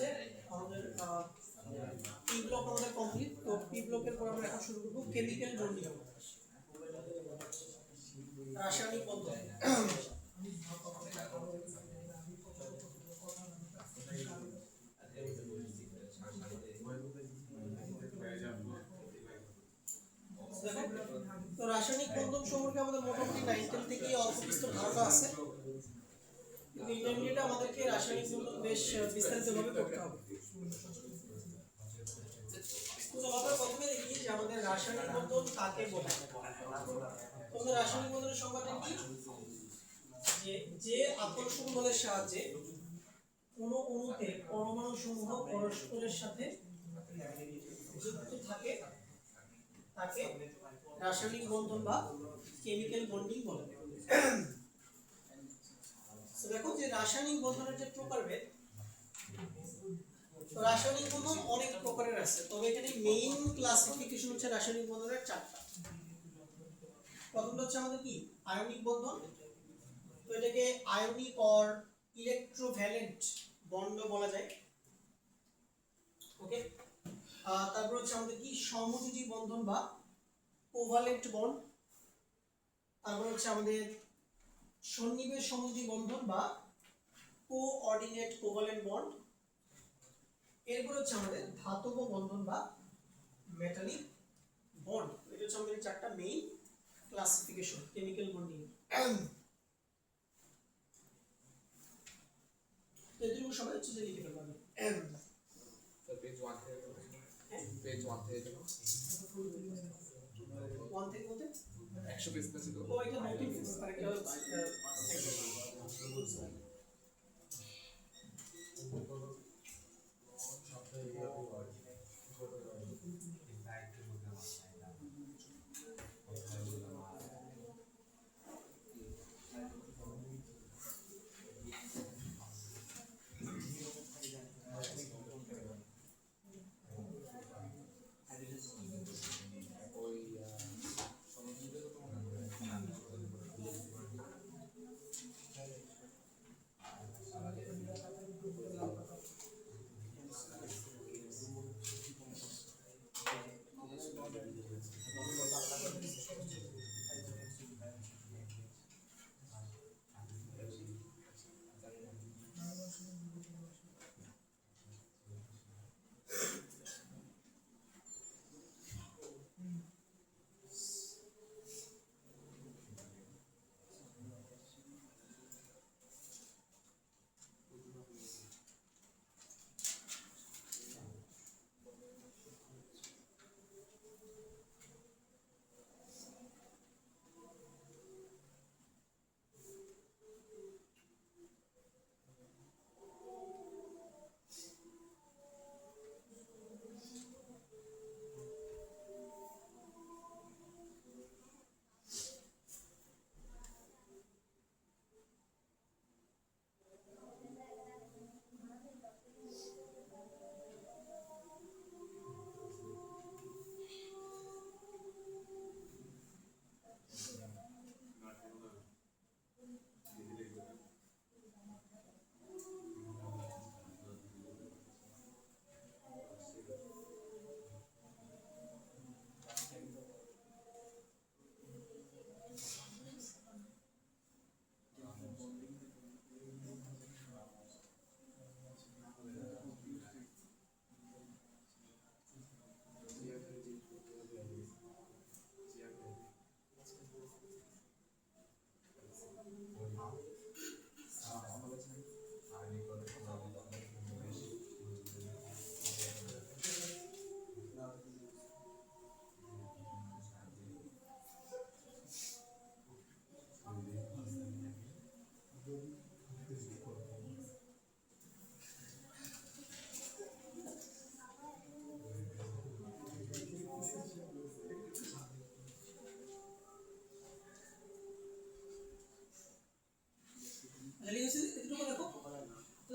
হচ্ছে আমাদের P block আমাদের কমপ্লিট। তো পি ব্লকের পর আমরা এখন শুরু করব কেমিক্যাল বন্ডিং, রাসায়নিক বন্ধন। তো রাসায়নিক বন্ধন সম্পর্কে আমাদের মোটামুটি 9 থেকেই অল্প কিছু ধারণা আছে, কিন্তু ইন্টারমিডিয়েটে আমাদেরকে রাসায়নিক বন্ধন বেশ বিস্তারিতভাবে করতে হবে। তো আমরা প্রথমে দেখি যে আমাদের রাসায়নিক বন্ধন কাকে বলে। আমাদের রাসায়নিক বন্ধনের সংজ্ঞাটা কি? যে আকর্ষণ বলের সাহায্যে কোনো অণুতে পরমাণু সমূহ পরস্পরের সাথে যুক্ত থাকে তাকে রাসায়নিক বন্ধন বা কেমিক্যাল বন্ডিং বলে। তো দেখো যে রাসায়নিক বন্ধনের যে প্রকারভেদ, তো রাসায়নিক বন্ধন অনেক প্রকারের আছে, তবে এখানে মেইন ক্লাসিফিকেশন হচ্ছে রাসায়নিক বন্ধনের 4টা। প্রথমটা হচ্ছে আমাদের কি আয়নিক বন্ধন, তো এটাকে আয়নিক অর ইলেকট্রোভ্যালেন্ট বন্ড বলা যায়। ওকে, তারপর হচ্ছে আমাদের কি সমযোজী বন্ধন বা কোভালেন্ট বন্ড। তারপর হচ্ছে আমাদের সন্নিবেশ সমযোজী বন্ধন বা কোঅর্ডিনেট কোভালেন্ট বন্ড। এরপর হচ্ছে আমাদের ধাতব বন্ধন বা মেটালিক বন্ড। এটা হচ্ছে আমাদের 4টা মেইন ক্লাসিফিকেশন কেমিক্যাল বন্ডিং। তো এগুলো সবাই হচ্ছে যে লিখে ফেলবেন। স্যার পেজ 1 থেকে পেজ 1 থেকে দেখো 1 থেকে বলতে 100 পেজ আছে তো। ও এটা নতুন পেজ, আর এটা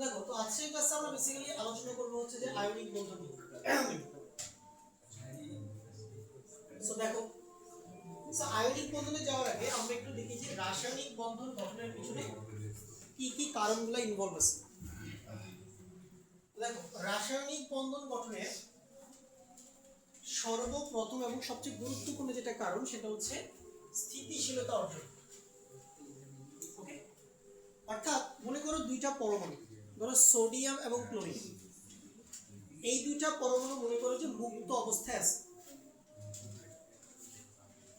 দেখো। তো আজকের ক্লাসে আমরা বেসিক্যালি আলোচনা করব হচ্ছে যে আয়নিক বন্ধন নিয়ে। সো দেখো, আয়নিক বন্ধনে যাওয়ার আগে আমরা একটু দেখি যে রাসায়নিক বন্ধন গঠনের পিছনে কি কি কারণগুলো ইনভলভ আছে। দেখো রাসায়নিক বন্ধন গঠনের সর্বপ্রথম এবং সবচেয়ে গুরুত্বপূর্ণ যেটা কারণ সেটা হচ্ছে স্থিতিশীলতা অর্জন। ওকে, অর্থাৎ মনে করো দুইটা পরমাণু, ধরো সোডিয়াম এবং ক্লোরিন, এই দুইটা পরমাণু মনে করো যে মুক্ত অবস্থায় আছে।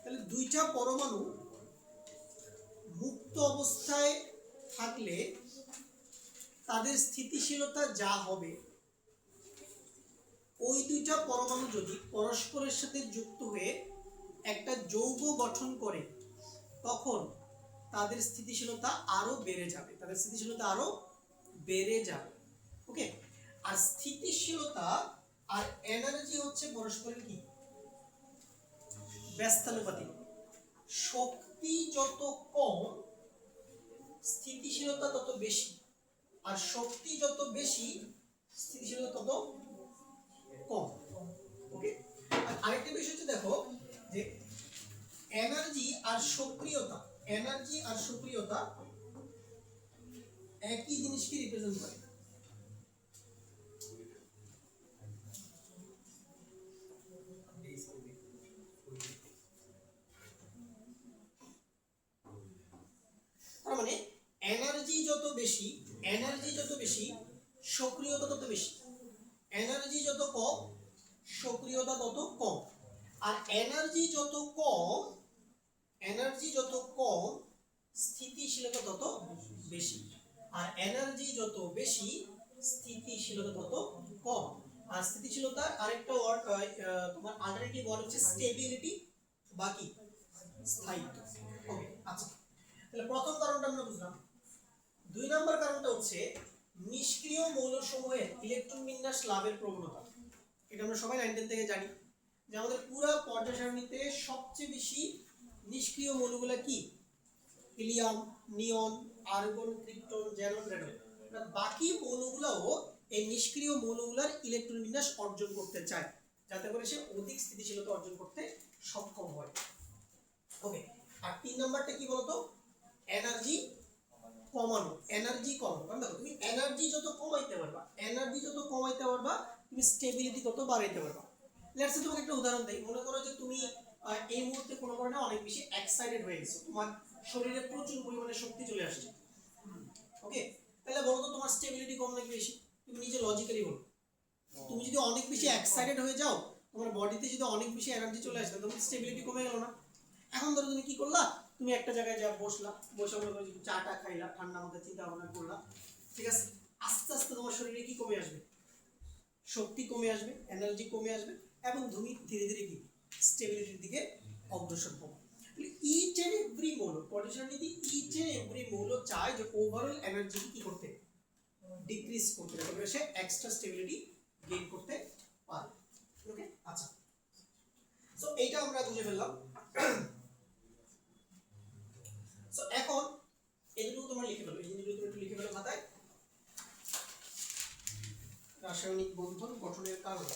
তাহলে দুইটা পরমাণু মুক্ত অবস্থায় থাকলে তাদের স্থিতিশীলতা যা হবে, ওই দুইটা পরমাণু যদি পরস্পরের সাথে যুক্ত হয়ে একটা যৌগ গঠন করে তখন তাদের স্থিতিশীলতা আরো বেড়ে যাবে, তাদের স্থিতিশীলতা আরো বেড়ে যাবে। ওকে, আর স্থিতিশীলতা আর এনার্জি হচ্ছে পরস্পরের কি ব্যস্তানুপাতিক। শক্তি যত কম স্থিতিশীলতা তত বেশি, আর শক্তি যত বেশি স্থিতিশীলতা তত কম। ওকে, আরেকটা বিষয় হচ্ছে দেখো যে এনার্জি আর সক্রিয়তা, এনার্জি আর সক্রিয়তা একই জিনিসকে রিপ্রেজেন্ট করে। তার মানে এনার্জি যত বেশি, এনার্জি যত বেশি সক্রিয়তা তত বেশি, এনার্জি যত কম সক্রিয়তা তত কম, আর এনার্জি যত কম, এনার্জি যত কম স্থিতিশীলতা তত বেশি, আর এনার্জি যত বেশি স্থিতিশীলতা তত কম। আর স্থিতিশীলতার আরেকটা ওয়ার্ড তোমার আলটারনেটিভ ওয়ার্ড হচ্ছে স্টেবিলিটি বা কি স্থায়িত্ব। ওকে, আচ্ছা, তাহলে প্রথম কারণটা আমরা বুঝলাম। দুই নম্বর কারণটা হচ্ছে নিষ্ক্রিয় মৌলসমূহের ইলেকট্রন বিন্যাস লাভের প্রবণতা। এটা আমরা সবাই 9 10 থেকে জানি যে আমাদের পুরো পর্যায় সারণীতে সবচেয়ে বেশি নিষ্ক্রিয় মৌলগুলো কি? হিলিয়াম, নিয়ন, আর্গন, ক্রিপ্টন, জ্যানন, রেডন। বাকি মৌলগুলোও এই নিষ্ক্রিয় মৌলগুলোর ইলেকট্রন বিন্যাস অর্জন করতে চায় যাতে করে সে অধিক স্থিতিশীলতা অর্জন করতে সক্ষম হয়। ওকে, আর 3 নাম্বারটা কি বলতো? এনার্জি কমানো, এনার্জি কমানো। কারণ দেখো তুমি এনার্জি যত কমাইতে পারবা, এনার্জি যত কমাইতে পারবা তুমি স্টেবিলিটি তত বাড়াইতে পারবা। লেটস সে তোমাকে একটা উদাহরণ দেই। মনে করো যে তুমি এই মুহূর্তে কোনো কারণে অনেক বেশি এক্সাইটেড হয়ে গেছো, তোমার শরীরে প্রচুর পরিমাণে শক্তি চলে আসছে। ওকে, তাহলে বলো তো তোমার স্টেবিলিটি কম নাকি বেশি? তুমি নিজে লজিক্যালি বলো। তুমি যদি অনেক বেশি এক্সাইটেড হয়ে যাও, তোমার বডিতে যদি অনেক বেশি এনার্জি চলে আসে, তোমার স্টেবিলিটি কমে গেল না? এখন ধরো তুমি কি করলা, তুমি একটা জায়গায় যা বসলা, বসে মনে করো চাটা খাইলা, ঠান্ডা মাথায় চিন্তা ভাবনা করলা, ঠিক আছে? আস্তে আস্তে তোমার শরীরে কি কমে আসবে? শক্তি কমে আসবে, এনার্জি কমে আসবে, এবং তুমি ধীরে ধীরে কি স্টেবিলিটির দিকে অগ্রসর হবে। ইচ এন্ড এভরি মৌল, পটেনশিয়ালিটি ইচ এন্ড এভরি মৌল চায় যে ওভারঅল এনার্জি কি করতে, ডিক্রিজ করতে, তবে সে এক্সট্রা স্টেবিলিটি গেইন করতে পারে। ওকে, আচ্ছা, সো এইটা আমরা বুঝে ফেললাম। সো এখন এইটুকু তোমরা লিখে ফেলো, এই জিনিসগুলো তুমি একটু লিখে ফেলো খাতায়। রাসায়নিক বন্ধন গঠনের কারণ।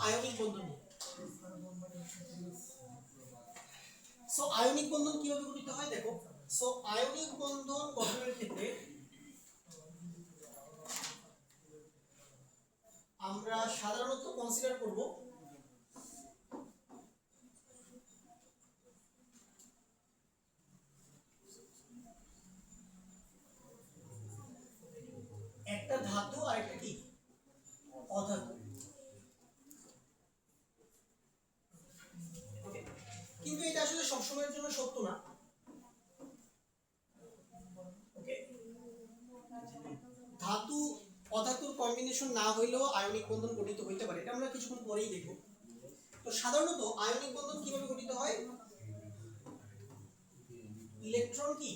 আয়নিক বন্ধন নিয়ে। সো আয়নিক বন্ধন কিভাবে গঠিত হয় দেখো। সো আয়নিক বন্ধন গঠনের ক্ষেত্রে আমরা সাধারণত কনসিডার করব একটা ধাতু আর একটা কি অধাতু। Okay? কিন্তু এটা আসলে সবসময়ের জন্য সত্য না। ওকে, ধাতু অধাতুর কম্বিনেশন না হইলেও আয়নিক বন্ধন গঠিত হইতে পারে, এটা আমরা কিছুক্ষণ পরেই দেখব। তো সাধারণত আয়নিক বন্ধন কিভাবে গঠিত হয়? ইলেকট্রন কি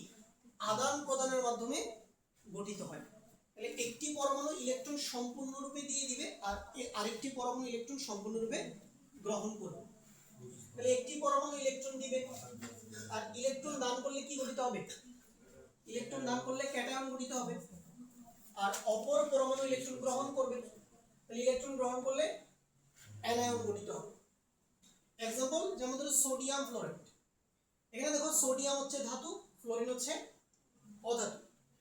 আদান প্রদানের মাধ্যমে গঠিত হয়। তাহলে একটি পরমাণু ইলেকট্রন সম্পূর্ণরূপে দিয়ে দিবে আর আরেকটি পরমাণু ইলেকট্রন সম্পূর্ণরূপে গ্রহণ করবে। তাহলে একটি পরমাণু ইলেকট্রন দিবে আর ইলেকট্রন দান করলে কি গঠিত হবে? ইলেকট্রন দান করলে ক্যাটায়ন গঠিত হবে। আর অপর পরমাণু ইলেকট্রন গ্রহণ করবে, তাহলে ইলেকট্রন গ্রহণ করলে অ্যানায়ন গঠিত হবে। এক্সাম্পল যেমন ধরো সোডিয়াম ফ্লোরাইড। এখানে দেখো সোডিয়াম হচ্ছে ধাতু, ফ্লোরিন হচ্ছে অধাতু।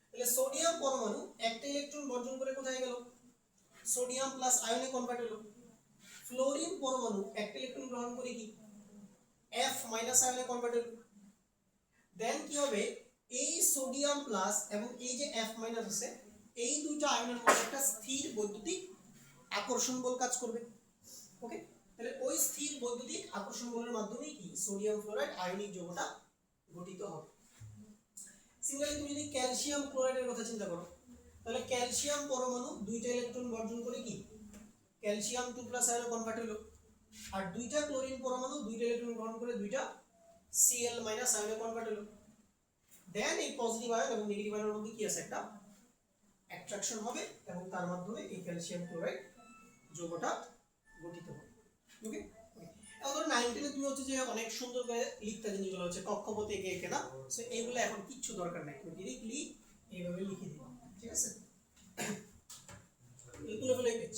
তাহলে সোডিয়াম পরমাণু একটা ইলেকট্রন বর্জন করে কোথায় গেল? সোডিয়াম প্লাস আয়নে কনভার্ট হলো। ফ্লোরিন পরমাণু একটা ইলেকট্রন গ্রহণ করে কি F মাইনাস আয়নে কনভার্ট হলো। দেন কি হবে? এই সোডিয়াম প্লাস এবং এই যে F মাইনাস আছে, এই দুইটা আয়নের মধ্যে একটা স্থির বৈদ্যুতিক আকর্ষণ বল কাজ করবে। ওকে, তাহলে ওই স্থির বৈদ্যুতিক আকর্ষণ বলের মাধ্যমে কি সোডিয়াম ফ্লোরাইড আয়নিক যৌগটা গঠিত হবে। সিমিলারলি তুমি যদি ক্যালসিয়াম ক্লোরাইডের কথা চিন্তা করো, তাহলে ক্যালসিয়াম পরমাণু দুইটা ইলেকট্রন বর্জন করে কি ক্যালসিয়াম 2+ আয়নে কনভার্ট হলো। আর দুইটা ক্লোরিন পরমাণু দুইটা ইলেকট্রন গ্রহণ করে দুইটা Cl- আয়নে কনভার্ট হলো। দেন এই পজিটিভ আয়ন এবং নেগেটিভ আয়নের মধ্যে কি আছে? একটা অ্যাট্রাকশন হবে এবং তার মাধ্যমে এই ক্যালসিয়াম ক্লোরাইড যৌগটা গঠিত হবে। ওকে, এখন ধরো 9 10 তুমি হচ্ছে যে অনেক সুন্দর করে লিখতে জিনিসগুলো হচ্ছে কক্ষপথে এঁকে এঁকে না, সো এইগুলো এখন কিচ্ছু দরকার নাই, তুমি ডিরেক্টলি এইভাবে লিখে দিবা। ঠিক আছে, এগুলো হলো এই পেজ।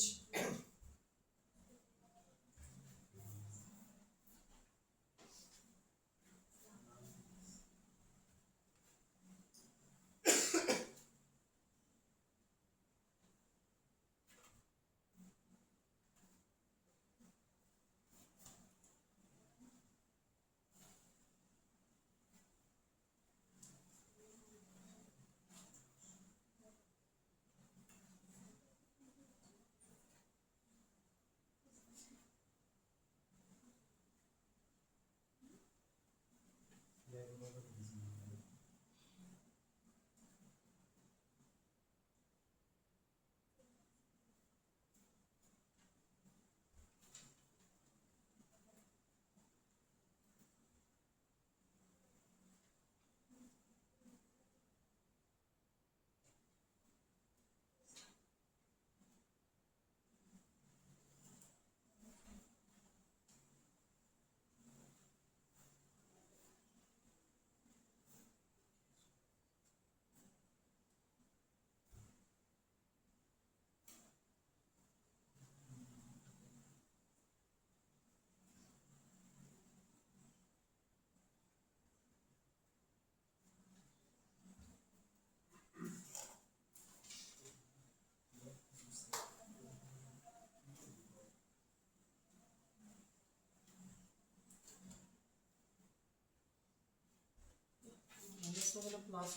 প্লাস হবে প্লাস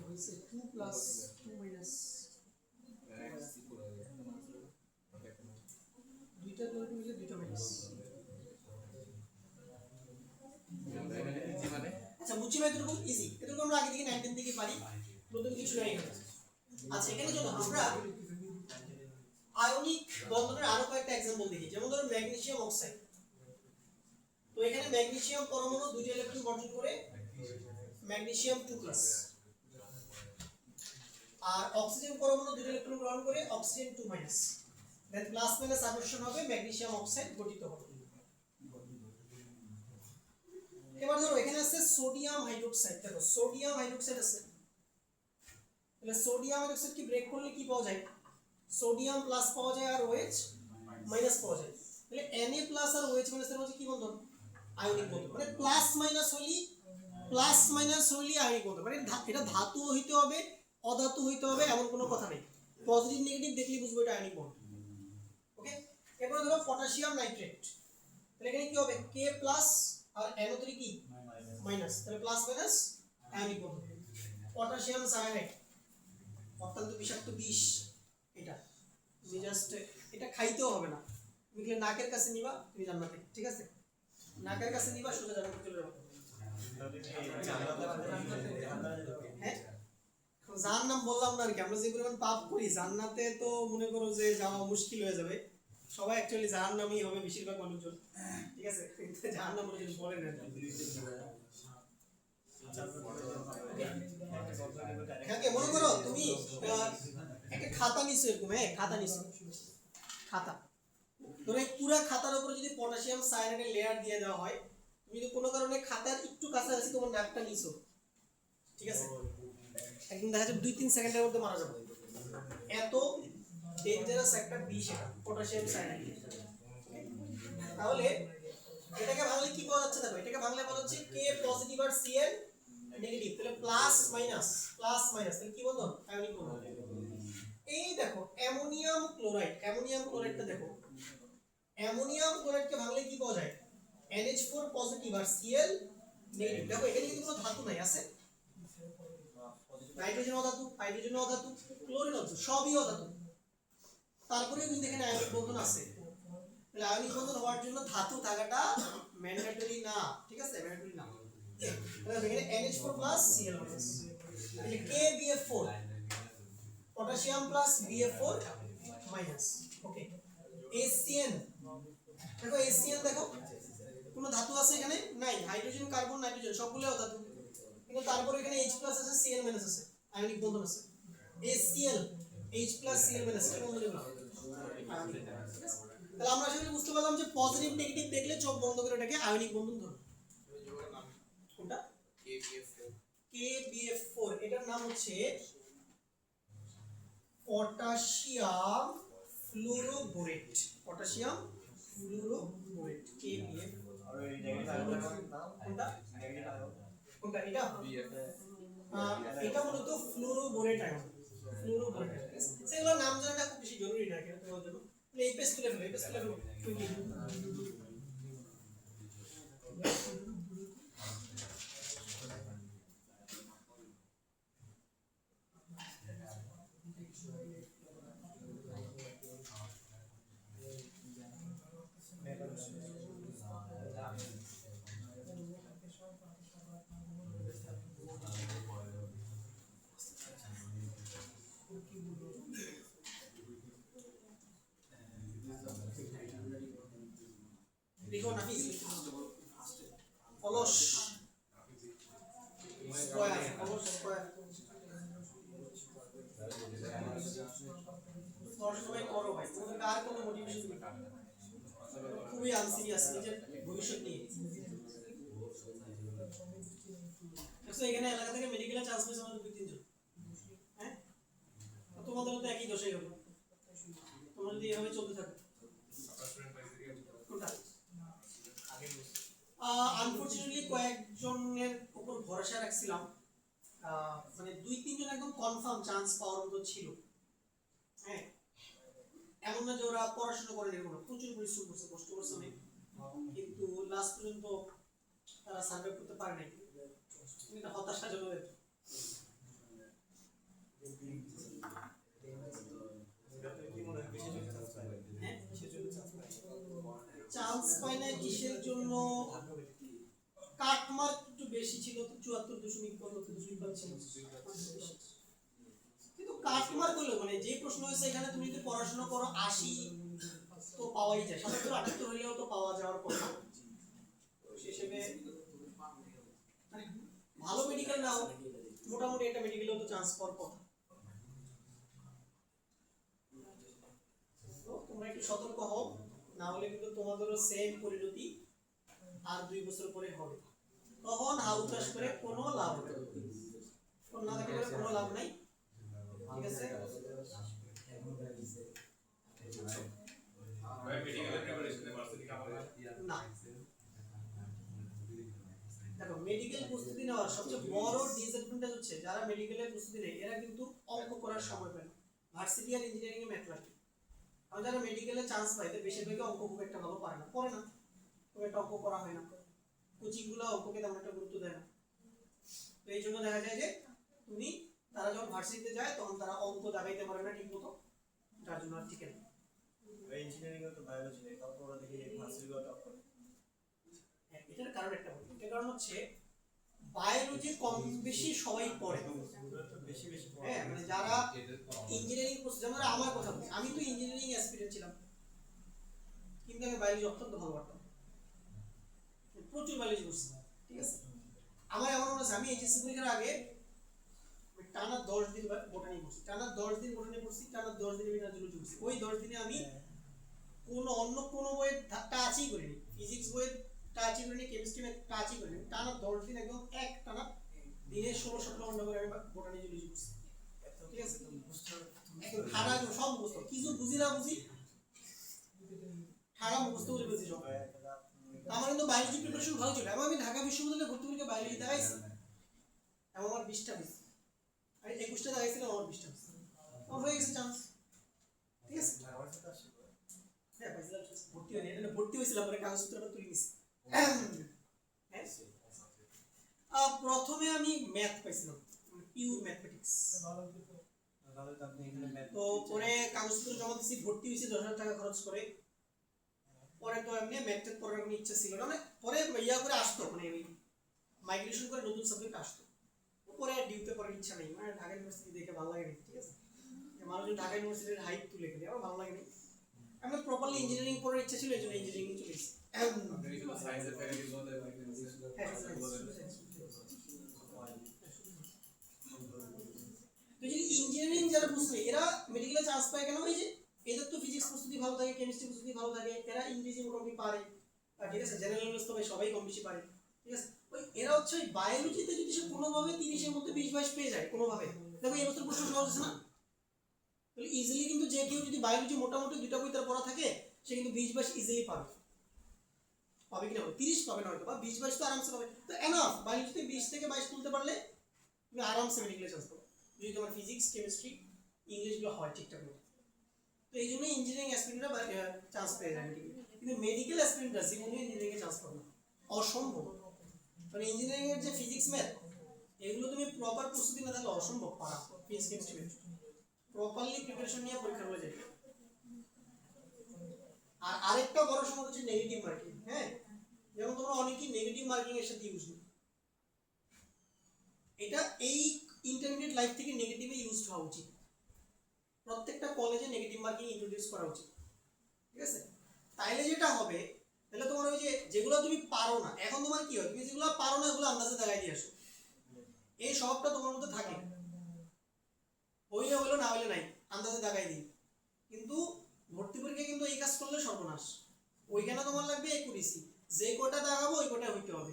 হয়েছে 2 প্লাস 2 মাইনাস দুইটা ক্লোরিন মিলে দুইটা মাইনাস। আচ্ছা বুঝছি ভাই, এরকম ইজি, এরকম আমরা আগে থেকে 9 10 থেকে পারি, নতুন কিছু নাই এখানে। আচ্ছা এখানে যদি আমরা আয়নিক বন্ধনের আরো কয়েকটা एग्जांपल দেখি, যেমন ধরো ম্যাগনেসিয়াম অক্সাইড। তো এখানে ম্যাগনেসিয়াম পরমাণু দুইটা ইলেকট্রন বর্জন করে ম্যাগনেসিয়াম 2+, আর অক্সিজেন পরমাণু দুটো ইলেকট্রন গ্রহণ করে অক্সিজেন 2 মাইনাস, দেন প্লাস মাইনাস আকর্ষণ হবে, ম্যাগনেসিয়াম অক্সাইড গঠিত হবে। এবার ধরো এখানে আছে সোডিয়াম হাইড্রোক্সাইড, দেখো সোডিয়াম হাইড্রোক্সাইড আছে, তাহলে সোডিয়াম হাইড্রোক্সাইড কি ব্রেক করলে কি পাওয়া যায়? সোডিয়াম প্লাস পাওয়া যায় আর OH মাইনাস পাওয়া যায়, তাহলে Na প্লাস আর OH মাইনাস এর মধ্যে কি বন্ধন? আয়নিক বন্ধন। মানে প্লাস মাইনাস হলি আয়নিক বন্ধন, মানে এটা ধাতু হইতে হবে অধাতু হইতে হবে এমন কোনো কথা নেই, পজিটিভ নেগেটিভ দেখলেই বুঝবো এটা আয়নিক বন্ধন। ওকে, এরপরে ধরো পটাশিয়াম নাইট্রেট, তাহলে এখানে কি হবে? K প্লাস আর NO3 কি মাইনাস, তাহলে প্লাস মাইনাস আয়নিক বন্ধন। পটাশিয়াম সায়ানাইড অত্যন্ত বিষাক্ত বিষ, এটা তুমি জাস্ট এটা খাইতেও হবে না, তুমি কি নাকের কাছে নিবা তুমি জান্নাতে, ঠিক আছে? নাকের কাছে নিবা সোজা জান্নাতে চলে যাবে। হ্যাঁ, জাহান্নাম বললাম না আর কি, আমরা যে পরিমাণ পাপ করি জান্নাতে তো মনে করো যে যাওয়া মুশকিল হয়ে যাবে, সবাই অ্যাকচুয়ালি জাহান্নামই হবে বেশিরভাগ মানুষজন, ঠিক আছে? জাহান্নাম বলে যদি বলে না, হ্যাঁ মনে করো তুমি একটা খাতা নিছো এরকম, হ্যাঁ খাতা নিছো, খাতা ধরো এই পুরো খাতার উপরে যদি পটাশিয়াম সায়ানাইডের লেয়ার দিয়ে দেওয়া হয়, তুমি যদি কোনো কারণে খাতার একটু কাছাকাছি তোমার নাকটা নিছো, ঠিক আছে, একদম দেখা যাবে 2-3 সেকেন্ডের মধ্যে মারা যাবে, এত ডেঞ্জারাস একটা বিষ এটা পটাশিয়াম সায়ানাইড। তাহলে এটাকে ভাঙলে কি পাওয়া যাচ্ছে? দেখো এটাকে ভাঙলে পাওয়া যাচ্ছে K পজিটিভ আর Cl নেগেটিভ, তাহলে প্লাস মাইনাস তাহলে কি বলতো? আয়নিক বন্ধন। এই দেখো অ্যামোনিয়াম ক্লোরাইডটা দেখো, অ্যামোনিয়াম ক্লোরাইডকে ভাঙলে কি পাওয়া যায়? NH4 পজিটিভ আর Cl নেগেটিভ। দেখো এখানে কিন্তু কোনো ধাতু নাই, আছে নাইট্রোজেন অধাতু, হাইড্রোজেন অধাতু, ক্লোরিন অধাতু, সবই অধাতু, তারপরে কিন্তু এখানে আয়নিক বন্ধন আছে। তাহলে আয়নিক বন্ধন হওয়ার জন্য ধাতু থাকাটা ম্যান্ডেটরি না, ঠিক আছে? ম্যান্ডেটরি না। তাহলে এখানে NH4 Cl তাহলে KBF4 পটাশিয়াম BF4 ওকে, HCN দেখো HCN দেখো কোনো ধাতু আছে এখানে নাই, হাইড্রোজেন কার্বন নাইট্রোজেন সবগুলো অধাতু, কিন্তু তারপর এখানে H+ আছে Cl- আছে, আয়নিক বন্ধন আছে। HCl H+ Cl- কি বন্ধন এগুলো? আয়নিক। তাহলে আমরা আসলে বুঝতে পারলাম যে পজিটিভ নেগেটিভ দেখলে চোখ বন্ধ করে এটাকে আয়নিক বন্ধন ধরো। কোনটা? KBF4 এটার নাম হচ্ছে পটাশিয়াম ফ্লুরোবোরেট, KBF। কোনটা এটা? এটা মূলত ফ্লুরোবোরেট আয়ন, সেগুলোর নাম জানাটা খুব বেশি জরুরি না কেন তোমার জন্য। এই পেজ তুলে ফেলো লিখো নাফিস, অলস স্কয়ার, সবসময় করো ভাই, তোমাদের আর কোনো মোটিভেশন নেই, খুবই আনসিরিয়াস নিজের ভবিষ্যৎ নিয়ে। দেখো এখানে এলাকা থেকে মেডিকেলে চান্স পেয়েছে আমাদের 2-3 জন, হ্যাঁ তোমাদের তো একই দশাই হবে তোমরা যদি এভাবে চলতে থাকো। কোনটা? আনফরচুনেটলি কয়েকজনের উপর ভরসা রাখছিলাম, মানে 2-3 জন একদম কনফার্ম চান্স পাওয়ার মতো ছিল, হ্যাঁ এমন না যে ওরা পড়াশোনা করে এরকম, প্রচুর পরিশ্রম করছে, কষ্ট করছে অনেক, কিন্তু লাস্ট পর্যন্ত তারা সার্ভাইভ করতে পারে নাই, এটা হতাশাজনক। চান্স পায় না কিসের জন্য? কাটমার্ক একটু বেশি ছিল তো, 74.75 ছিল, কিন্তু কাটমার্ক হলো মানে যে প্রশ্ন হয়েছে এখানে তুমি যদি পড়াশোনা করো 80 তো পাওয়াই যায়, 77-78 হলেও তো পাওয়া যাওয়ার কথা, হিসেবে মানে ভালো মেডিকেল নাও মোটামুটি একটা মেডিকেলেও তো চান্স পাওয়ার কথা। তোমরা একটু সতর্ক হও, না হলে কিন্তু তোমাদেরও সেম পরিণতি আর 2 বছর পরে হবে। তখন হাউ চাষ করে কোনো লাভ হবে না, কোন না থাকলে কোনো লাভ নাই। ঠিক আছে, মেডিকেলের প্রিপারেশনে ভার্সিটি কেমন হয়? না দেখো মেডিকেল প্রস্তুতি নেওয়ার সবচেয়ে বড় ডিসঅ্যাডভান্টেজ হচ্ছে যারা মেডিকেলের প্রস্তুতি নেয় এরা কিন্তু অঙ্ক করার সময় পায় না। ভার্সিটি আর ইঞ্জিনিয়ারিং এ ম্যাথ লাগে, আর যারা মেডিকেলে চান্স পায় তাদের বেশিরভাগই অঙ্ক খুব একটা ভালো পারে না, পড়ে না, খুব একটা অঙ্ক করা হয় না, কোচিং গুলো অঙ্ককে তেমন একটা গুরুত্ব দেয় না। তো এই জন্য দেখা যায় যে তুমি তারা যখন ভার্সিটিতে যায় তখন তারা অঙ্ক দাগাইতে পারে না ঠিক মতো, যার জন্য আর ঠিক না। ইঞ্জিনিয়ারিং এ তো বায়োলজি নেই, তারপর ওরা দেখি ভার্সিটিগুলো টপ করে। এটার কারণ একটা বলি, এটার কারণ হচ্ছে বায়োলজি কম বেশি সবাই পড়ে। বেশি বেশি হ্যাঁ মানে যারা ইঞ্জিনিয়ারিং করছে, যেমন আমার কথা বলি, আমি তো ইঞ্জিনিয়ারিং অ্যাসপিরেন্ট ছিলাম, কিন্তু আমি বায়োলজি অত্যন্ত ভালো পারতাম, প্রচুর বায়োলজি করছি। ঠিক আছে, আমার এমন মনে আছে আমি এইচএসসি পরীক্ষার আগে টানা 10 দিন বোটানি পড়ছি, টানা 10 দিন বোটানি পড়ছি, টানা 10 দিন মিনারোলজি পড়ছি। ওই 10 দিনে আমি অন্য কোনো বইয়ের টাচই করিনি, ফিজিক্স বইয়ের টাচই করিনি, কেমিস্ট্রি টাচই করিনি। টানা 10 দিন একদম এক টানা দিনে 16-17 ঘন্টা করে আমি বোটানি জুলজি পড়ছি। ঠিক আছে, একদম ঠাড়া সব মুখস্থ, কিছু বুঝি না বুঝি ঠাড়া মুখস্থ করে বুঝি সব। আমার কিন্তু বায়োলজি প্রিপারেশন ভালো ছিল, এবং আমি ঢাকা বিশ্ববিদ্যালয়ে ভর্তি পরীক্ষা বায়োলজি দেখাইছি, এবং আমার 20টা হয়েছে, আমি 21টা দেখাইছিলাম, আমার 20টা হয়েছে, আমার হয়ে গেছে চান্স। ঠিক আছে, হ্যাঁ পাইছিলাম, ভর্তি হয়নি, এটা ভর্তি হয়েছিলাম, পরে কাগজপত্রটা তুলে নিছি। প্রথমে আমি ম্যাথ পাইছিলাম, পিওর ম্যাথমেটিক্স। তো পরে কাগজপত্র জমা দিছি, ভর্তি হয়েছি 10,000 টাকা খরচ করে। পরে তো এমনি ম্যাথ পড়ার কোনো ইচ্ছা ছিল না, মানে পরে ইয়া করে আসতো, মানে ওই মাইগ্রেশন করে নতুন সাবজেক্ট আসতো, পরে ডিউতে পড়ার ইচ্ছা নেই, মানে ঢাকা ইউনিভার্সিটি দেখে ভালো লাগে না। ঠিক আছে, মানুষ ঢাকা ইউনিভার্সিটির হাইপ তুলে গেলে আমার ভালো লাগে না, আমি প্রপারলি ইঞ্জিনিয়ারিং পড়ার ইচ্ছা ছিল, এই জন্য ইঞ্জিনিয়ারিং চলে এসেছি। সায়েন্সের ফ্যাকাল্টি গুলোতে ইঞ্জিনিয়ারিং যারা বুঝবে এরা মেডিকেলে চান্স পায় কেন? এই যে এদের তো ফিজিক্স প্রস্তুতি ভালো থাকে, কেমিস্ট্রি প্রস্তুতি ভালো থাকে, এরা ইংরেজি মোটামুটি পারে, ঠিক আছে, জেনারেল নলেজ তো সবাই কম বেশি পারে। ঠিক আছে, ওই এরা হচ্ছে ওই বায়োলজিতে যদি সে কোনোভাবে 30-এর মধ্যে 20-22 পেয়ে যায় কোনোভাবে, দেখো এই বছর প্রশ্ন সহজ আছে না, তাহলে ইজিলি কিন্তু যে কেউ যদি বায়োলজি মোটামুটি 2টা বই তার পড়া থাকে সে কিন্তু 20-22 ইজিলি পাবে, পাবে কিনা 30 পাবে না হয়তো, বা 20-22 তো আরামসে পাবে। তো এনাফ বায়োলজিতে 20 থেকে 22 তুলতে পারলে তুমি আরামসে মেডিকেলে চান্স পাবে, যদি তোমার ফিজিক্স কেমিস্ট্রি ইংলিশগুলো হয় ঠিকঠাক মতো। তো এই জন্য ইঞ্জিনিয়ারিং অ্যাসপিরেন্টরা চান্স পেয়ে যায়, কিন্তু মেডিকেল অ্যাসপিরেন্টরা জীবনে ইঞ্জিনিয়ারিং এ চান্স পাবে না, অসম্ভব। মানে ইঞ্জিনিয়ারিং এর যে ফিজিক্স ম্যাথ এগুলো তুমি প্রপার প্রস্তুতি না থাকলে অসম্ভব পারা, ফিজিক্স কেমিস্ট্রি প্রপারলি প্রিপারেশন নিয়ে পরীক্ষা হয়ে যায়। আর আরেকটা বড় সমস্যা হচ্ছে নেগেটিভ মার্কিং। হ্যাঁ, যেমন তোমরা অনেকেই নেগেটিভ মার্কিং এর সাথে ইউজ করো, এটা এই ইন্টারমিডিয়েট লাইফ থেকে নেগেটিভে ইউজ হওয়া উচিত, প্রত্যেকটা কলেজে নেগেটিভ মার্কিং ইন্ট্রোডিউস করা উচিত। ঠিক আছে, তাইলে যেটা হবে, তাহলে তোমার ওই যে যেগুলো তুমি পারো না, এখন তোমার কি হয়, তুমি যেগুলো পারো না ওগুলো আন্দাজে দেখাই দিয়ে আসো, এই সবটা তোমার মধ্যে থাকে, হইলে হইলো না হইলে নাই, আন্দাজে দেখাই দিই। কিন্তু ভর্তি পরীক্ষা কিন্তু এই কাজ করলে সর্বনাশ, ওইখানে তোমার লাগবে একুরেসি, যে কোটা দেখাবো ওই কোটা হইতে হবে।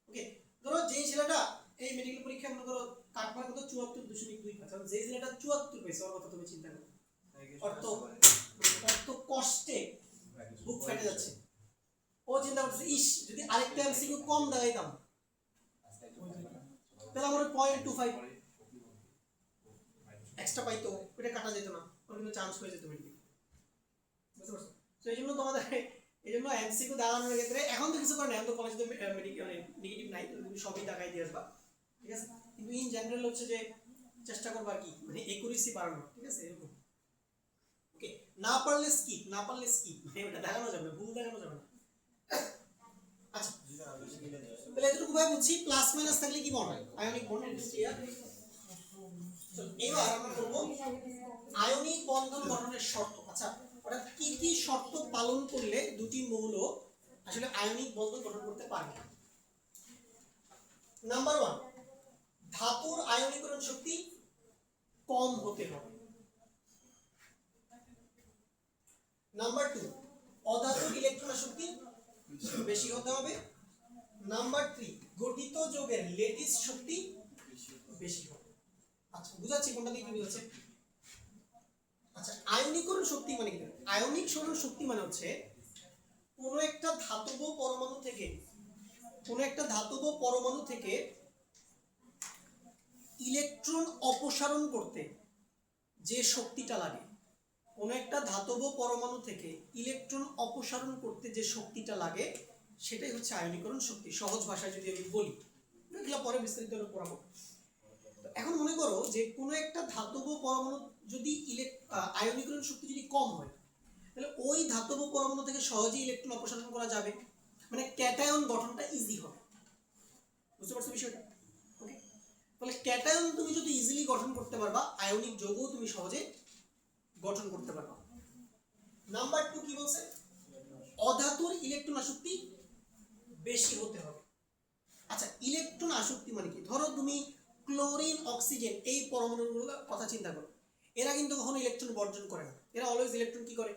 ওকে, ধরো যেই ছেলেটা এই মেডিকেল পরীক্ষা মনে করো কাটমার কত 74.2 পাচ্ছে, যে ছেলেটা 74 পেয়েছে ওর কথা তুমি চিন্তা করো, কত কষ্টে বুক ফেটে যাচ্ছে, ও চিন্তা করতেছে ইস যদি আরেকটা এমসিকিউ কম দেখাইতাম তাহলে আমার 0.25 এক্সট্রা পাইতো, ওটা কাটা যেত না, ওর কিন্তু চান্স হয়ে যেত মেডিকেল। বুঝতে পারছো? তো এই জন্য তোমাদের এই জন্য এমসিকিউ দাঁড়ানোর ক্ষেত্রে এখন তো কিছু করে না, এখন তো কলেজে মেডিকেল নেগেটিভ নাই, তুমি সবই দেখাই দিয়ে আসবা। ঠিক আছে, কিন্তু ইন জেনারেল হচ্ছে যে চেষ্টা করবা কি মানে একুরেসি বাড়ানো। ঠিক আছে, এরকম। ওকে, না পারলে স্কিপ, না পারলে স্কিপ, মানে এটা দেখানো যাবে না, ভুল দেখানো যাবে না। আচ্ছা, তাহলে এতটুকু ভাই বুঝছি, প্লাস মাইনাস থাকলে কি বন্ধ, আয়নিক বন্ড ক্লিয়ার। চলো এবার আমরা করব আয়নিক বন্ধন গঠনের শর্ত। আচ্ছা, অর্থাৎ কি কি শর্ত পালন করলে দুটি মৌল আসলে আয়নিক বন্ধন গঠন করতে পারবে। নাম্বার 1, ধাতুর আয়নীকরণ শক্তি কম হতে হবে। যৌগের লেটিস শক্তি বেশি হবে। আচ্ছা বুঝাচ্ছি কোনটা দিয়ে কি বুঝাচ্ছে। আচ্ছা আয়নীকরণ শক্তি মানে কি? আয়নীকরণ শক্তি মানে হচ্ছে কোন একটা ধাতব পরমাণু থেকে ইলেকট্রন অপসারণ করতে যে শক্তিটা লাগে, কোন একটা ধাতব পরমাণু থেকে ইলেকট্রন অপসারণ করতে যে শক্তিটা লাগে সেটাই হচ্ছে আয়নীকরণ শক্তি। সহজ ভাষায় যদি আমি বলি, এগুলো পরে বিস্তারিত পড়াবো। তো এখন মনে করো যে কোনো একটা ধাতব পরমাণু যদি আয়নীকরণ শক্তি যদি কম হয়, তাহলে ওই ধাতব পরমাণু থেকে সহজেই ইলেকট্রন অপসারণ করা যাবে, মানে ক্যাটায়ন গঠনটা ইজি হবে। বুঝতে পারছো বিষয়টা? ওকে, তাহলে ক্যাটায়ন তুমি যদি ইজিলি গঠন করতে পারবা, আয়নিক যৌগও তুমি সহজে গঠন করতে পারবা। নাম্বার 2 কি বলছে? অধাতুর ইলেকট্রন আসক্তি বেশি হতে হবে। আচ্ছা ইলেকট্রন আসক্তি মানে কি? ধরো তুমি ক্লোরিন অক্সিজেন এই পরমাণুগুলোর কথা চিন্তা করো, এরা কিন্তু কখনো ইলেকট্রন বর্জন করে না, এরা অলওয়েজ ইলেকট্রন কি করে?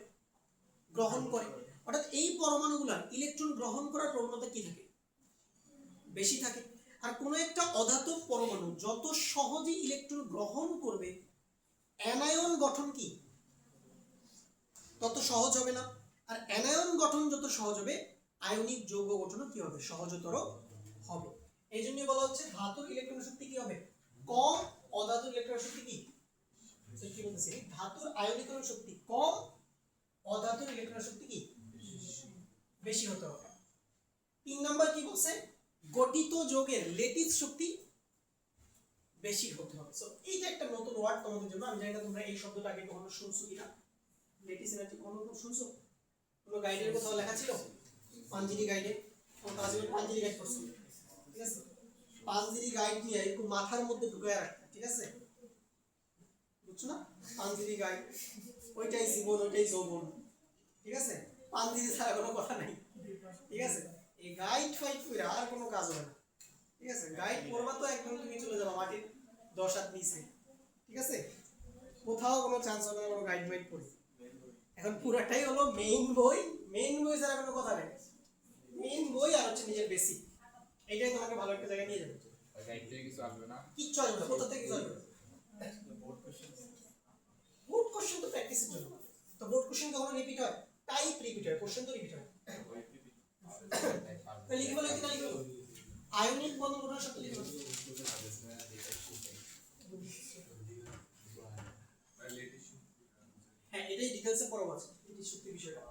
গ্রহণ করে। অর্থাৎ এই পরমাণুগুলোর ইলেকট্রন গ্রহণ করার প্রবণতা কি থাকে? বেশি থাকে। আর কোনো একটা অধাতব পরমাণু যত সহজে ইলেকট্রন গ্রহণ করবে, অ্যানায়ন গঠন কি তত সহজ হবে না। আর অ্যানায়ন গঠন যত সহজ হবে, আয়নিক যৌগ গঠনও কি হবে? সহজতর হবে। এই জন্যই বলা হচ্ছে ধাতুর ইলেকট্রন শক্তি কি হবে? কম, অধাতুর ইলেকট্রন শক্তি কি বলতেছি? ধাতুর আয়নীকরণ শক্তি কম, অধাতুর ইলেকট্রন শক্তি কি বেশি হতে হবে। 3 নাম্বার কি বলছে? গঠিত যৌগের লেটিস শক্তি বেশি হতে হবে। সো এইটা একটা নতুন ওয়ার্ড তোমাদের জন্য। আমি জানি না তোমরা এই শব্দটা আগে কখনো শুনছো কিনা। লেটিস এনার্জি কখনো শুনছো? কোনো গাইডের কোথাও লেখা ছিল? পাঞ্জিরি গাইডে কোন কাজে পাঞ্জিরি গাইড করছো, ঠিক আছে? পাঞ্জিরি গাইড নিয়ে একটু মাথার মধ্যে ঢুকায় রাখতে, ঠিক আছে? বুঝছো না? পাঞ্জিরি গাইড, ওইটাই জীবন, ওইটাই যৌবন, ঠিক আছে? পাঞ্জিরি ছাড়া কোনো কথা নাই, ঠিক আছে? এই গাইড ফাইট করে আর কোনো কাজ হবে না, ঠিক আছে? গাইড পড়বা তো একদম তুমি চলে যাবা মাটির 10 হাত নিচে, ঠিক আছে? কোথাও কোনো চান্স হবে না কোনো গাইড ফাইট পড়ে। এখন পুরাটাই হলো মেইন বই, মেইন বই ছাড়া কোনো কথা নেই। মেইন বই আর হচ্ছে নিজের বেসিক, এটাই তোমাকে ভালো একটা জায়গায় নিয়ে যাবে। গাইড থেকে কিছু আসবে না, কিচ্ছু আসবে না, কোথা থেকে কিছু আসবে না। বোর্ড কোশ্চেন তো প্র্যাকটিসের জন্য। তো বোর্ড কোশ্চেন কখনো রিপিট হয়? টাইপ রিপিট হয়, কোশ্চেন তো রিপিট হয়। তো লিখবো না কিনা লিখবো? আয়নিক বন্ধন গঠনের শক্তি লিখবো। হ্যাঁ এটাই ডিটেইলসে পড়াবো আছে, এই শক্তি বিষয়টা।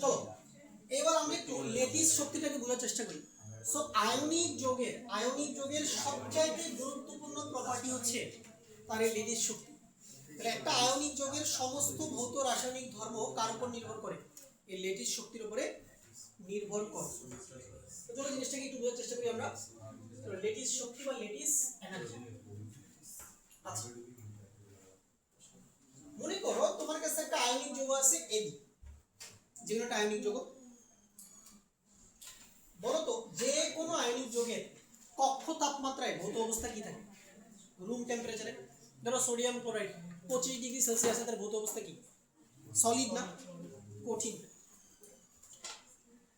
চলো এবার আমরা একটু লেটিস শক্তিটাকে বোঝার চেষ্টা করি। সো আয়নিক যৌগের সবচাইতে গুরুত্বপূর্ণ প্রপার্টি হচ্ছে তার এই লেটিস শক্তি। তাহলে একটা আয়নিক যৌগের সমস্ত ভৌত রাসায়নিক ধর্ম কার উপর নির্ভর করে? এই লেটিস শক্তির উপরে নির্ভর করে। তো চলো জিনিসটাকে একটু বোঝার চেষ্টা করি আমরা। লেটিস শক্তি বা লেটিস এনার্জি, আচ্ছা, মনে করো তোমার কাছে একটা আয়নিক যৌগ আছে এবি, যেগুলো একটা আয়নিক যৌগ। বলো তো যে কোনো আয়নিক যৌগের কক্ষ তাপমাত্রায় ভৌত অবস্থা কি থাকে? রুম টেম্পারেচারে ধরো সোডিয়াম ক্লোরাইড 25°C, তার ভৌত অবস্থা কি? সলিড না কঠিন।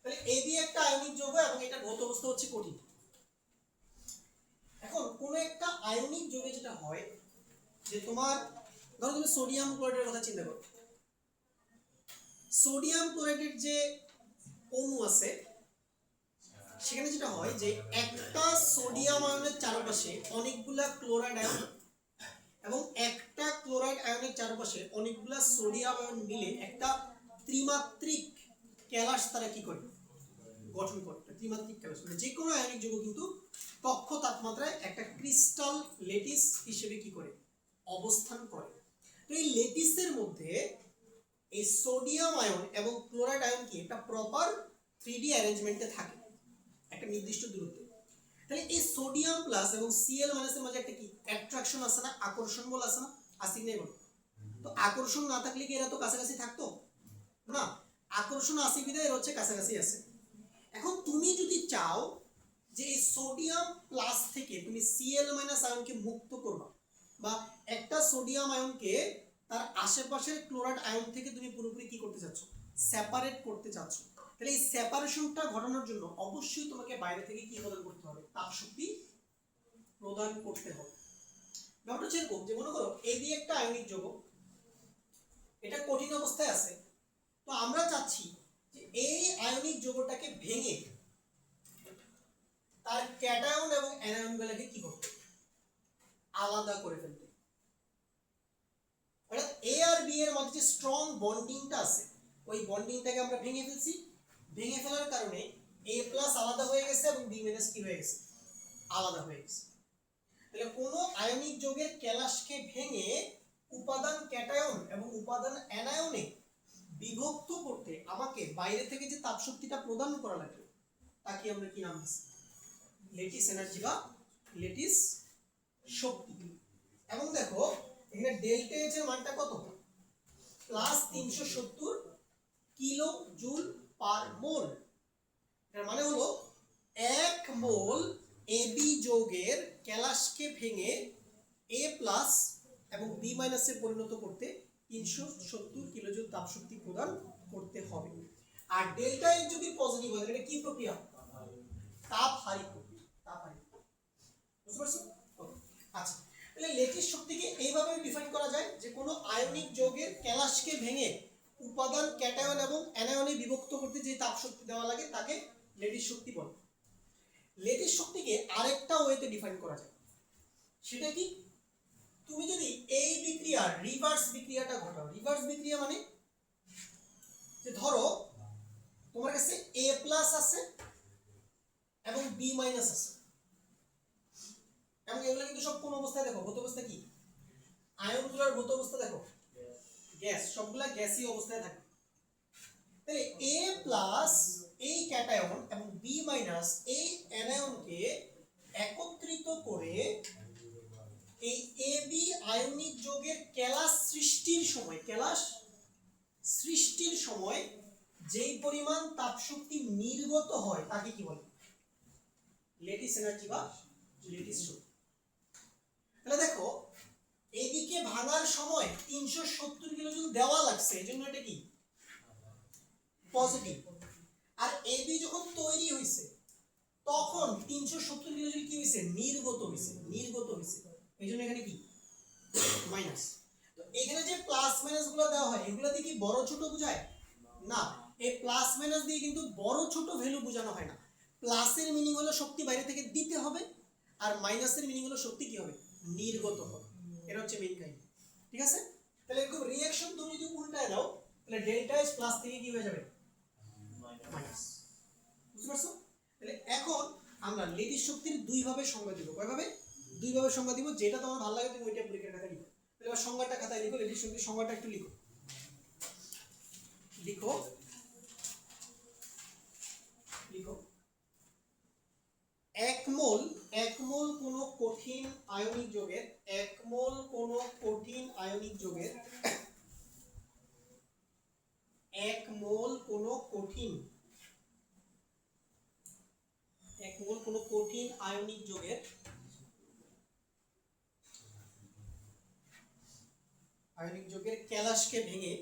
তাহলে এবি একটা আয়নিক যৌগ এবং এটা ভৌত অবস্থা হচ্ছে কঠিন। এখন কোন একটা আয়নিক যৌগে যেটা হয় যে তোমার ধরো তুমি সোডিয়াম ক্লোরাইডের কথা চিন্তা করো, সোডিয়াম ক্লোরাইডের যে অণু আছে সেখানে যেটা হয় যে একটা সোডিয়াম আয়নের চারপাশে অনেকগুলা ক্লোরাইড আয়ন এবং একটা ক্লোরাইড আয়নের চারপাশে অনেকগুলা সোডিয়াম আয়ন মিলে একটা ত্রিমাত্রিক ক্যালাস তারা কি করে গঠন করে। ত্রিমাত্রিক ক্যালাস মানে যে কোনো আয়নিক যৌগ কিন্তু কক্ষ তাপমাত্রায় একটা ক্রিস্টাল লেটিস হিসেবে কি করে অবস্থান করে। তো এই লেটিসের মধ্যে এই সোডিয়াম আয়ন এবং ক্লোরাইড আয়ন কি একটা প্রপার 3D অ্যারেঞ্জমেন্টে থাকে একটা নির্দিষ্ট দূরত্বে। তাহলে এই সোডিয়াম প্লাস এবং Cl মাইনাসের মাঝে একটা কি অ্যাট্রাকশন আছে না, আকর্ষণ বল আছে না, আসি নেই বল। তো আকর্ষণ না থাকলে কি এরা তো কাছাকাছি থাকতো না, আকর্ষণ আসি বিধায় এরা হচ্ছে কাছাকাছি আছে। এখন তুমি যদি চাও যে এই সোডিয়াম প্লাস থেকে তুমি Cl মাইনাস আয়নকে মুক্ত করবা বা একটা সোডিয়াম আয়নকে তার আশেপাশের ক্লোরাইড আয়ন থেকে তুমি পুরোপুরি কি করতে চাচ্ছ, সেপারেট করতে চাচ্ছ, তাহলে এই সেপারেশনটা ঘটানোর জন্য অবশ্যই তোমাকে বাইরে থেকে কি প্রদান করতে হবে, তাপ শক্তি প্রদান করতে হবে। ব্যাপারটা হচ্ছে এরকম যে মনে করো এবি একটা আয়নিক যৌগ, এটা কঠিন অবস্থায় আছে। তো আমরা চাচ্ছি যে এই আয়নিক যৌগটাকে ভেঙে তার ক্যাটায়ন এবং অ্যানায়নগুলোকে কি করতে, আলাদা করে ফেলতে। অর্থাৎ এ আর বি এর মধ্যে যে স্ট্রং বন্ডিংটা আছে ওই বন্ডিংটাকে আমরা ভেঙে ফেলছি। ভেঙে ফেলার কারণে এ প্লাস আলাদা হয়ে গেছে এবং বি মাইনাস কি হয়ে গেছে, আলাদা হয়ে গেছে। তাহলে কোনো আয়নিক যৌগের ক্যালাসকে ভেঙে উপাদান ক্যাটায়ন এবং উপাদান অ্যানায়নে বিভক্ত করতে আমাকে বাইরে থেকে যে তাপ শক্তিটা প্রদান করা লাগবে তাকে আমরা কি নাম দিচ্ছি, লেটিস এনার্জি বা লেটিস শক্তি। এবং দেখো এখানে ডেল্টা এইচ এর মানটা কত, প্লাস 370 কিলো জুল পার মোল। এর মানে হলো 1 মোল এবি যৌগের ক্যালাসকে ভেঙে এ প্লাস এবং বি মাইনাসে পরিণত করতে 370 কিলোজুল তাপ শক্তি প্রদান করতে হবে। আর ডেল্টা এইচ যদি পজিটিভ হয় এটা কি প্রক্রিয়া, তাপহারী প্রক্রিয়া, তাপহারী। বুঝতে পারছো? আচ্ছা, তাহলে লেটিস শক্তিকে এইভাবে ডিফাইন করা যায় যে কোনো আয়নিক যৌগের ক্যালাসকে ভেঙে উপাদান ক্যাটায়ন এবং অ্যানায়নে বিভক্ত করতে যে তাপ শক্তি দেওয়া লাগে তাকে লেটিস শক্তি বলে। লেটিস শক্তিকে আরেকটা ওয়েতে ডিফাইন করা যায়, সেটা কি, তুমি যদি এই বিক্রিয়ার রিভার্স বিক্রিয়াটা ঘটাও। রিভার্স বিক্রিয়া মানে যে ধরো তোমার কাছে এ প্লাস আছে এবং বি মাইনাস আছে এবং এগুলো কিন্তু সব কোন অবস্থায় দেখো, ভৌত অবস্থা কি, আয়নগুলোর ভৌত অবস্থা দেখো গ্যাস, সবগুলা গ্যাসীয় অবস্থায় থাকে। তাহলে এ প্লাস এই ক্যাটায়ন এবং বি মাইনাস এই অ্যানায়নকে একত্রিত করে এই এবি আয়নিক যৌগের ক্যালাস সৃষ্টির সময় যেই পরিমাণ তাপ শক্তি নির্গত হয় তাকে কি বলে, লেটিস এনার্জি বা লেটিস শক্তি। তাহলে দেখো এদিকে ভাঙার সময় 370 কিলোজুল দেওয়া লাগছে, এজন্য এটা কি পজিটিভ। আর এবি যখন তৈরি হইছে তখন 370 কিলোজুল কি হইছে, নির্গত হইছে, এইজন্য এখানে কি মাইনাস। তো এখানে যে প্লাস মাইনাস গুলো দেওয়া হয় এগুলা দিয়ে কি বড় ছোট বোঝায় না, এই প্লাস মাইনাস দিয়ে কিন্তু বড় ছোট ভ্যালু বোঝানো হয় না। প্লাসের মিনিং হলো শক্তি বাইরে থেকে দিতে হবে আর মাইনাসের মিনিং হলো শক্তি কি হবে, নির্গত হবে। এটা হচ্ছে মেইন কাহিনী, ঠিক আছে? তাহলে এরকম রিঅ্যাকশন তুমি যদি উল্টায় দাও তাহলে ডেল্টা এস প্লাস থেকে কি হয়ে যাবে, মাইনাস। বুঝতে পারছো? তাহলে এখন আমরা লেটিস শক্তির দুই ভাবে সংজ্ঞা দিব। কয়ভাবে? দুই ভাবে সংজ্ঞা দিব, যেটা তোমার ভালো লাগে তুমি ওইটা পরীক্ষার খাতায় লিখো। তাহলে এবার সংজ্ঞাটা খাতায় লিখো, লেটিস শক্তির সংজ্ঞাটা একটু লিখো। লিখো এক মোল কোনো কঠিন আয়নিক যৌগের, এক মোল কোনো কঠিন আয়নিক যৌগের, এক মোল কোনো কঠিন আয়নিক যৌগের ক্যালাসকে ভেঙে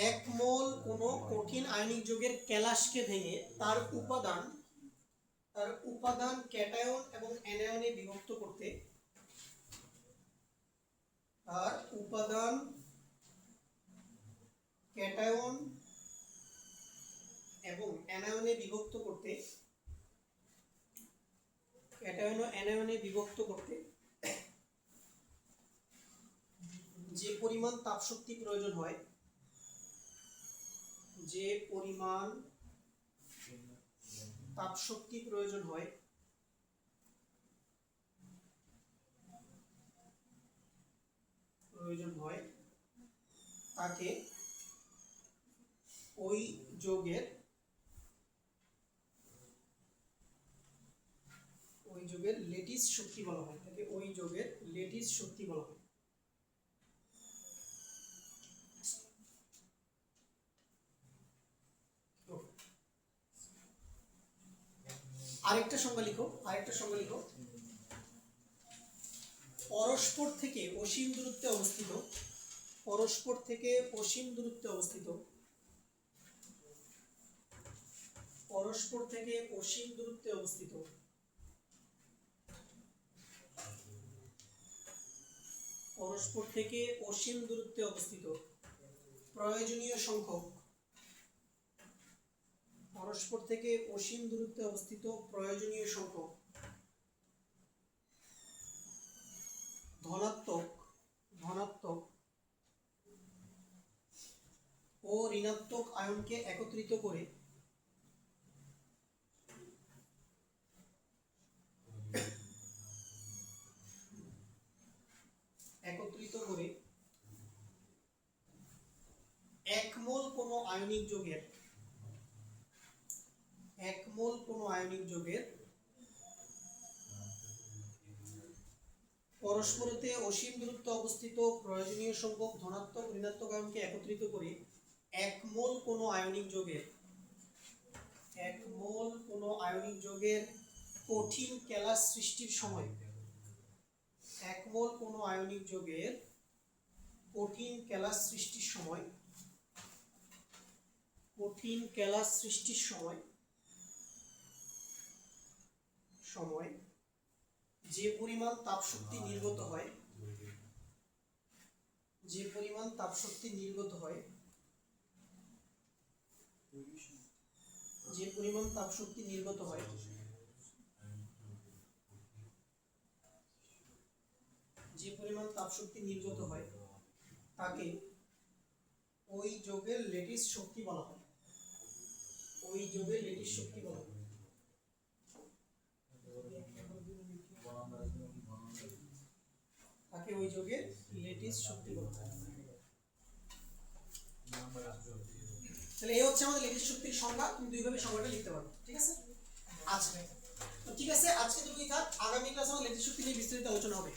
এক মোল কোনো কঠিন আয়নিক যৌগের ক্যালাসকে ভেঙে তার উপাদান ক্যাটায়ন এবং অ্যানায়নে বিভক্ত করতে, তার উপাদান ক্যাটায়ন এবং অ্যানায়নে বিভক্ত করতে, যে পরিমাণ তাপশক্তি প্রয়োজন হয়, তাকে ওই যৌগের লেটিস শক্তি বলা হয়। আরেকটা সংজ্ঞা লিখো। পরস্পর থেকে অসীম দূরত্বে অবস্থিত প্রয়োজনীয় সংখ্যক ধনাত্মক ও ঋণাত্মক আয়নকে একত্রিত করে এক মোল কোনো আয়নিক যৌগের পরস্পরতে অসীম দূরত্বে অবস্থিত প্রয়োজনীয় সংখ্যক ধনাত্মক ঋণাত্মক আয়নকে একত্রিত করে এক মোল কোনো আয়নিক যৌগের কঠিন ক্যালাস সৃষ্টির সময়, যে পরিমাণ তাপশক্তি নির্গত হয়, তাকে ওই যৌগের লেটিস শক্তি বলা হয়। তাহলে এই হচ্ছে আমাদের লেটিস শক্তির সংজ্ঞা। তুমি দুইভাবে সংজ্ঞাটা লিখতে পারো, ঠিক আছে? আচ্ছা, তো ঠিক আছে, আজকে তুমি আগামী ক্লাসে আমাদের লেটিস শক্তি নিয়ে বিস্তারিত আলোচনা হবে।